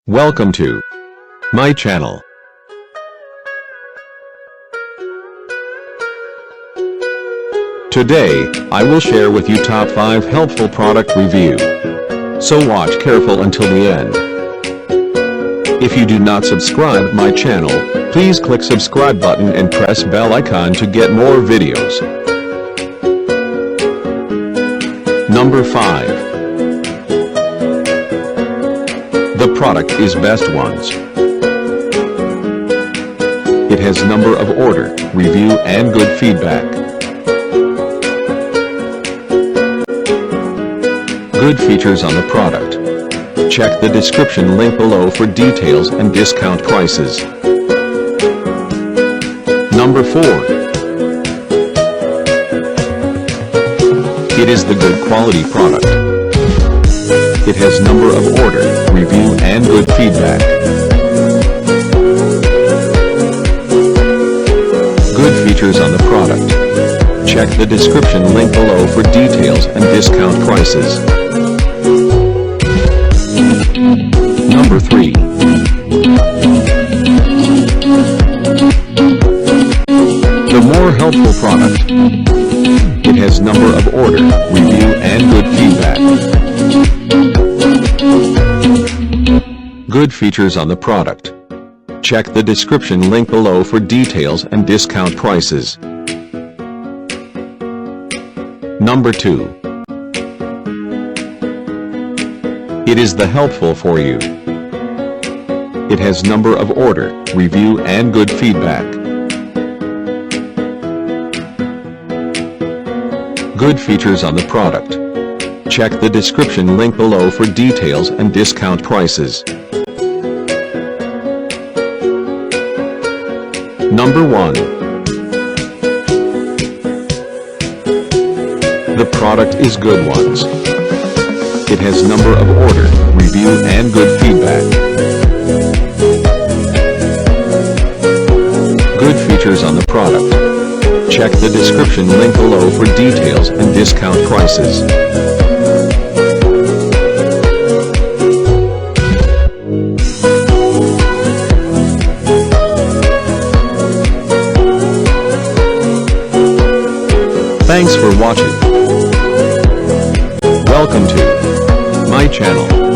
Welcome to my channel. Today, I will share with you top 5 helpful product review. So watch careful until the end. If you do not subscribe my channel, please click subscribe button and press bell icon to get more videos. Number 5. The product is Best Ones. It has number of order, review and good feedback. Good features on the product. Check the description link below for details and discount prices. Number 4. It is the good quality product. It has number of order, review and good feedback. Good features on the product. Check the description link below for details and discount prices. Number 3. The more helpful product. It has number of order, review and good feedback. Good features on the product. Check the description link below for details and discount prices. Number 2. It is the helpful for you. It has number of order, review and good feedback. Good features on the product. Check the description link below for details and discount prices. Number 1. The product is Good Ones. It has number of order, review and good feedback. Good features on the product. Check the description link below for details and discount prices. Thanks for watching. Welcome to my channel.